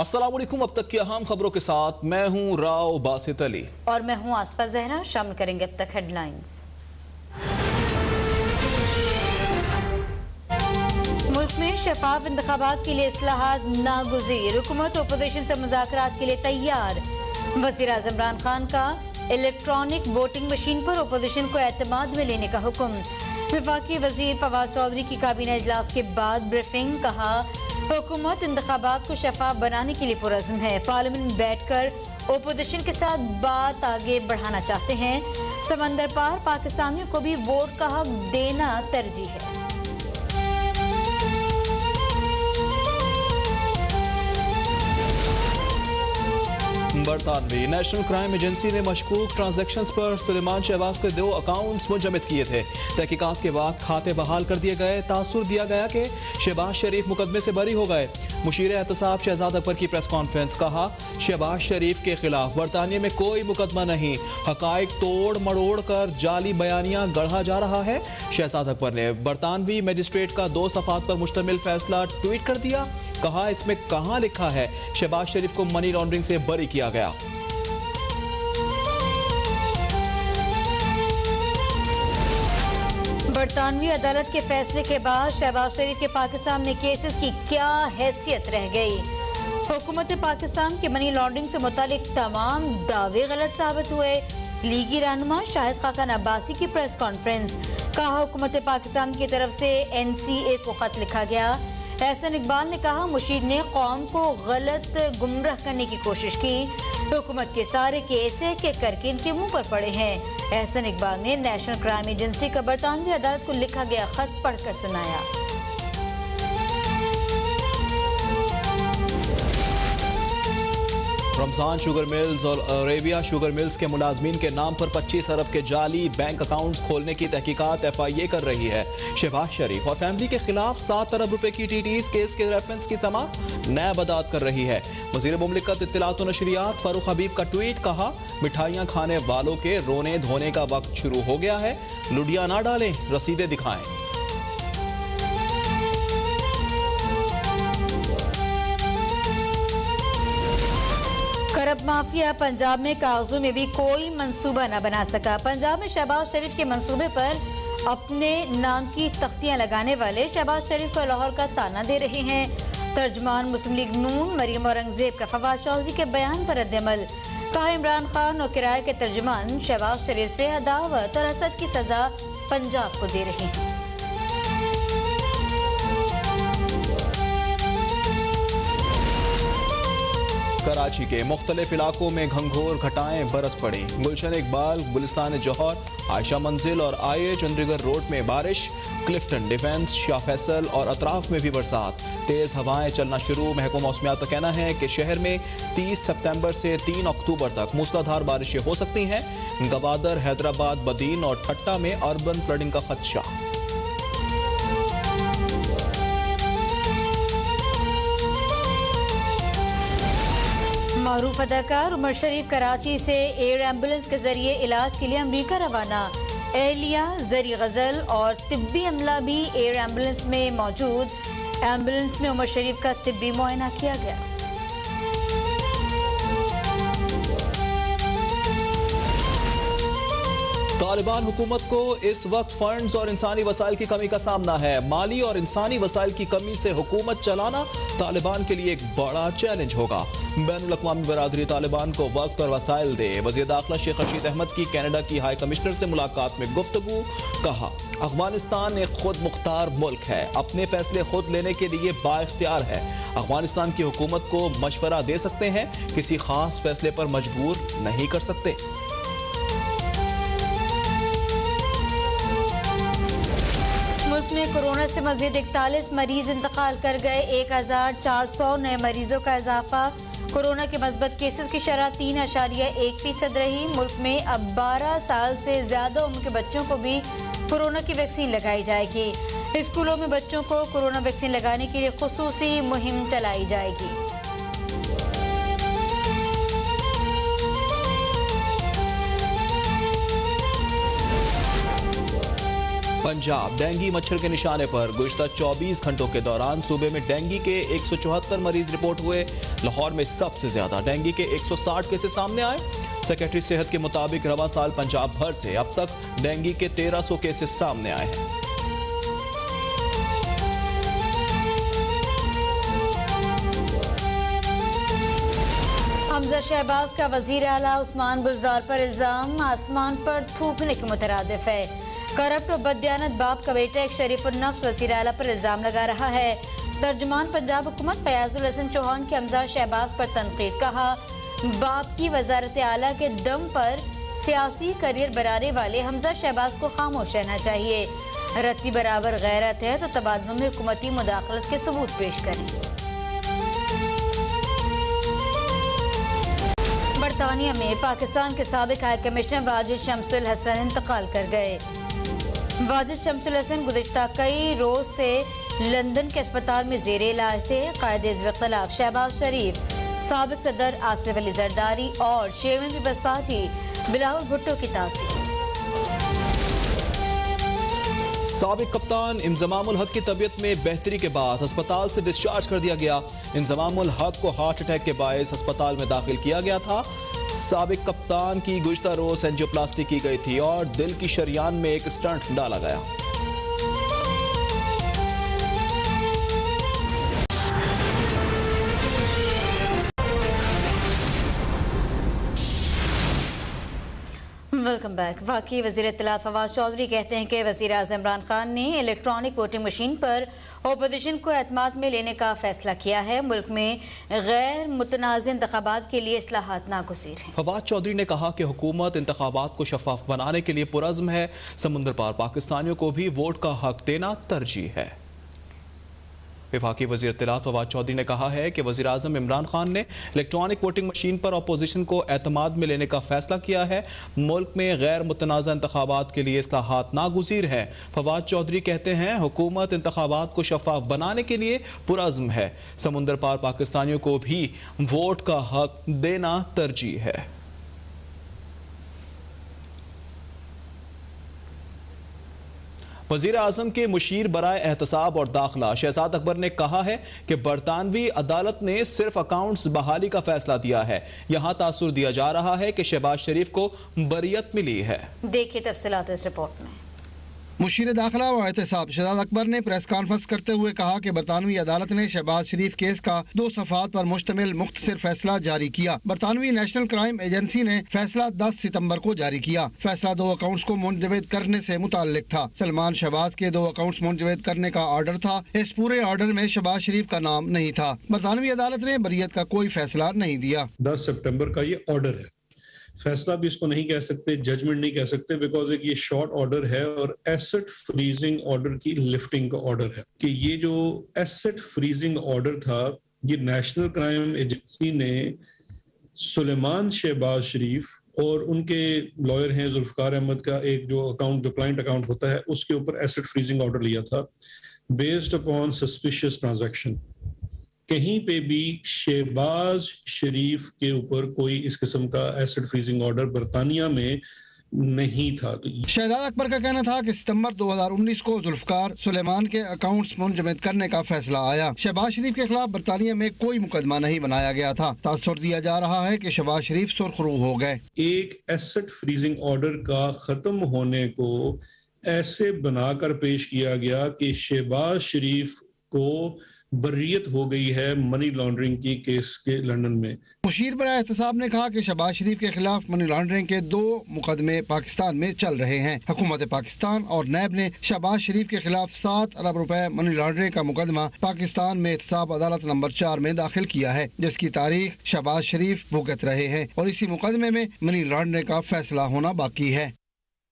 अस्सलाम वालेकुम। अब तक की अहम खबरों के साथ मैं हूं राव बासित अली और मैं हूं आसफा जहरा। शामिल करेंगे अब तक हेडलाइंस। मुल्क में शफाफ इंतखाबात के लिए इस्लाहात नागुज़ीर, हुकूमत अपोजिशन से मुज़ाकरात के लिए तैयार। वज़ीर आज़म इमरान खान का इलेक्ट्रॉनिक वोटिंग मशीन पर अपोजिशन को एतमाद में लेने का हुक्म। वफाकी वज़ीर फवाद चौधरी की काबीना इजलास के बाद ब्रीफिंग, कहा हुकूमत इंतखाबात को शफाफ बनाने के लिए पुरज़्म है। पार्लियामेंट में बैठकर ओपोजिशन के साथ बात आगे बढ़ाना चाहते हैं। समंदर पार पाकिस्तानियों को भी वोट का हक देना तरजीह है। बरतानवी नेशनल क्राइम एजेंसी ने मशकूक ट्रांजैक्शंस पर सुलेमान शहबाज के 2 अकाउंट्स मुंजमद किए थे। तहकीकात के बाद खाते बहाल कर दिए गए। तासुर दिया गया कि शहबाज शरीफ मुकदमे से बरी हो गए। मुशीर एहतसाब शहजाद अकबर की प्रेस कॉन्फ्रेंस, कहा शहबाज शरीफ के खिलाफ बरतानिया में कोई मुकदमा नहीं, हकाइक तोड़ मरोड़ कर जाली बयानियां गढ़ा जा रहा है। शहजाद अकबर ने बरतानवी मजिस्ट्रेट का 2 सफ़ात पर मुश्तमिल फैसला ट्वीट कर दिया। कहा इसमें कहाँ लिखा है शहबाज शरीफ को मनी लॉन्ड्रिंग से बरी किया गया। बरतानवी अदालत के फैसले के बाद शहबाज शरीफ के पाकिस्तान में केसेस की क्या हैसियत रह गई। हुकूमत पाकिस्तान के मनी लॉन्ड्रिंग से मुतालिक तमाम दावे गलत साबित हुए। लीगी रहनुमा शाहिद खाकान अब्बासी की प्रेस कॉन्फ्रेंस, कहा हुकूमत पाकिस्तान की तरफ से NCA को खत लिखा गया। एहसन इकबाल ने कहा मुशीर ने कौम को गलत गुमराह करने की कोशिश की। हुकूमत के सारे केस है कि करके इनके मुंह पर पड़े हैं। एहसन इकबाल ने नेशनल क्राइम एजेंसी का बरतानवी अदालत को लिखा गया खत पढ़कर सुनाया। रमजान शुगर मिल्स और अरेबिया शुगर मिल्स के मुलाजमीन के नाम पर 25 अरब के जाली बैंक अकाउंट्स खोलने की तहकीकात FIA कर रही है। शहबाज शरीफ और फैमिली के खिलाफ 7 अरब रुपए की TTs केस के रेफरेंस की समाअत नैब अदालत कर रही है। वज़ीर मुमलिकत इत्तलात व नशरियात फारूक हबीब का ट्वीट, कहा मिठाइयाँ खाने वालों के रोने धोने का वक्त शुरू हो गया है, लुडिया ना डालें, रसीदें दिखाएं। करब माफिया पंजाब में कागजों में भी कोई मंसूबा न बना सका। पंजाब में शहबाज शरीफ के मंसूबे पर अपने नाम की तख्तियां लगाने वाले शहबाज शरीफ को लाहौर का ताना दे रहे हैं। तर्जमान मुस्लिम लीग नून मरियम औरंगजेब का फवाद चौधरी के बयान पर रद्द-ए-अमल, कहा इमरान खान और किराए के तर्जमान शहबाज शरीफ से अदावत और हसद की सजा पंजाब को दे रहे हैं। कराची के मुख्तलिफ इलाकों में घंघोर घटाएं बरस पड़ी। गुलशन इकबाल, गुलिस्तान जौहर, आयशा मंजिल और IA चंडीगढ़ रोड में बारिश। क्लिफ्टन, डिफेंस, शाह फैसल और अतराफ में भी बरसात। तेज़ हवाएं चलना शुरू। महकमा मौसमियात का कहना है कि शहर में 30 सितंबर से 3 अक्टूबर तक मूसलाधार बारिशें हो सकती हैं। गवादर, हैदराबाद, बदीन और ठट्टा में अर्बन फ्लडिंग का खदशा। मारूफ अदाकार उमर शरीफ कराची से एयर एम्बुलेंस के जरिए इलाज के लिए अमरीका रवाना। एहलिया, जरी गजल और तिब्बी अमला भी एयर एम्बुलेंस में मौजूद। एम्बुलेंस में उमर शरीफ का तिब्बी मुआयना किया गया। तालिबान हुकूमत को इस वक्त फंड्स और इंसानी वसाइल की कमी का सामना है। माली और इंसानी वसाइल की कमी से हुकूमत चलाना तालिबान के लिए एक बड़ा चैलेंज होगा। बैनुल अक़वामी बरादरी तालिबान को वक्त और वसाइल दे। वज़ीर दाखिला शेख रशीद अहमद की कनाडा की हाई कमिश्नर से मुलाकात में गुफ्तगू, कहा अफगानिस्तान एक खुद मुख्तार मुल्क है, अपने फैसले खुद लेने के लिए बाइख्तियार है। अफगानिस्तान की हुकूमत को मशवरा दे सकते हैं, किसी खास फैसले पर मजबूर नहीं कर सकते। मुल्क में कोरोना से मजीद 41 मरीज इंतकाल कर गए। 1400 नए मरीजों का इजाफा। कोरोना के मस्बत केसेस की शरह 3.1% रही। मुल्क में अब 12 साल से ज्यादा उम्र के बच्चों को भी कोरोना की वैक्सीन लगाई जाएगी। स्कूलों में बच्चों को कोरोना वैक्सीन लगाने के लिए खुसूसी मुहिम चलाई जाएगी। पंजाब डेंगू मच्छर के निशाने पर गुज़िश्ता 24 घंटों के दौरान सूबे में डेंगू के 174 मरीज रिपोर्ट हुए। लाहौर में सबसे ज्यादा डेंगू के 160 केसेस सामने आए। सेक्रेटरी सेहत के मुताबिक रवा साल पंजाब भर से अब तक डेंगू के 1300 केसेस सामने आए हैं। हमजा शहबाज का वजीर आला उस्मान बुज़दार पर इल्जाम आसमान पर थूकने के मुतरादिफ है। करप्ट और बददियानत बाप का बेटा एक शरीफुल नफ्स वजीर आला पर इल्जाम लगा रहा है। तर्जुमान पंजाब हुकूमत फयाजुल हसन चौहान के हमजा शहबाज पर तनकीद। कहा, बाप की वजारत आला के दम पर सियासी करियर बनाने वाले हमजा शहबाज को खामोश रहना चाहिए। रत्ती बराबर गैरत है तो तबादलों में हुकूमती मुदाखलत के सबूत पेश करें। बरतानिया में पाकिस्तान के साबिक हाई कमिश्नर वाजिद शमसुल हसन इंतकाल कर गए। वाजिद शमसुल हसन गुज़िश्ता कई रोज से लंदन के अस्पताल में ज़ेरे इलाज थे। कायदे-ए-हिज़्ब के खिलाफ शहबाज शरीफ, साबिक सदर आसिफ अली जरदारी और चेयरमैन पीपल्स पार्टी बिलावल भुट्टो की तासीर। साबिक कप्तान इंजमामुल हक की तबीयत में बेहतरी के बाद अस्पताल से डिस्चार्ज कर दिया गया। इंजमामुल हक को हार्ट अटैक के बायस अस्पताल में दाखिल किया गया था। साबिक कप्तान की गुज़िश्ता रोज एंजियोप्लास्टी की गई थी और दिल की शरियान में एक स्टंट डाला गया। Welcome back. वाकई वज़ीर इत्तलात फवाद चौधरी कहते हैं कि वज़ीर आज़म इमरान खान ने इलेक्ट्रॉनिक वोटिंग मशीन पर अपोजिशन को एतमाद में लेने का फैसला किया है। मुल्क में गैर मुतनाज़ इंतखाबात के लिए इस्लाहात नागुज़ीर हैं। फवाद चौधरी ने कहा कि हुकूमत इंतखाबात को शफाफ बनाने के लिए पुरज़्म है। समुंदर पार पाकिस्तानियों को भी वोट का हक देना तरजीह है। वफाकी वज़ीर इत्तलात फवाद चौधरी ने कहा है कि वज़ीर आज़म इमरान खान ने इलेक्ट्रॉनिक वोटिंग मशीन पर अपोजिशन को एतमाद में लेने का फैसला किया है। मुल्क में गैर मुतनाज़ा इंतखाबात के लिए इस्लाहात नागुज़ीर है। फवाद चौधरी कहते हैं हुकूमत इंतखाबात को शफाफ बनाने के लिए पुरज़्म है। समुंदर पार पाकिस्तानियों को भी वोट का हक देना तरजीह है। वज़ीर आज़म के मुशीर बराए एहतसाब और दाखिला शहजाद अकबर ने कहा है कि बरतानवी अदालत ने सिर्फ अकाउंट्स बहाली का फैसला दिया है। यहाँ तासुर दिया जा रहा है कि शहबाज शरीफ को बरियत मिली है। देखिए तफसीलात इस रिपोर्ट में। मुशीर दाखिला व एहतसाब शहजाद अकबर ने प्रेस कॉन्फ्रेंस करते हुए कहा कि बरतानवी अदालत ने शहबाज शरीफ केस का 2 सफ़ात पर मुश्तमिल मुख्तसर फैसला जारी किया। बरतानवी नेशनल क्राइम एजेंसी ने फैसला 10 सितंबर को जारी किया। फैसला 2 अकाउंट्स को मुंजमद करने से मुताल्लिक था। सलमान शहबाज के 2 अकाउंट्स मुंजमद करने का ऑर्डर था। इस पूरे ऑर्डर में शहबाज शरीफ का नाम नहीं था। बरतानवी अदालत ने बरियत का कोई फैसला नहीं दिया। 10 सितंबर का ये ऑर्डर है। फैसला भी इसको नहीं कह सकते, जजमेंट नहीं कह सकते, बिकॉज एक ये शॉर्ट ऑर्डर है और एसेट फ्रीजिंग ऑर्डर की लिफ्टिंग का ऑर्डर है कि ये जो एसेट फ्रीजिंग ऑर्डर था ये नेशनल क्राइम एजेंसी ने सुलेमान शहबाज शरीफ और उनके लॉयर हैं जुल्फकार अहमद का एक जो क्लाइंट अकाउंट होता है उसके ऊपर एसेट फ्रीजिंग ऑर्डर लिया था बेस्ड अपॉन सस्पिशियस ट्रांजैक्शन। कहीं पे भी शहबाज शरीफ के ऊपर कोई इस किस्म का एसेट फ्रीजिंग ऑर्डर बरतानिया में नहीं था। तो शहजाद अकबर का कहना था कि सितंबर 2019 को जुल्फकार सुलेमान के अकाउंट्स मुंजमद करने का फैसला आया। शहबाज शरीफ के खिलाफ बरतानिया में कोई मुकदमा नहीं बनाया गया था। तासुर दिया जा रहा है कि शहबाज शरीफ सुर्खरू हो गए। एक एसेट फ्रीजिंग ऑर्डर का खत्म होने को ऐसे बनाकर पेश किया गया कि शहबाज शरीफ को बर्रियत हो गई है मनी लॉन्ड्रिंग की केस के लंदन में। मुशीर बराए एहतसाब ने कहा कि शहबाज शरीफ के खिलाफ मनी लॉन्ड्रिंग के 2 मुकदमे पाकिस्तान में चल रहे हैं। हुकूमत पाकिस्तान और नैब ने शहबाज शरीफ के खिलाफ 7 अरब रुपए मनी लॉन्ड्रिंग का मुकदमा पाकिस्तान में एहतसाब अदालत नंबर 4 में दाखिल किया है, जिसकी तारीख शहबाज शरीफ भुगत रहे हैं और इसी मुकदमे में मनी लॉन्ड्रिंग का फैसला होना बाकी है।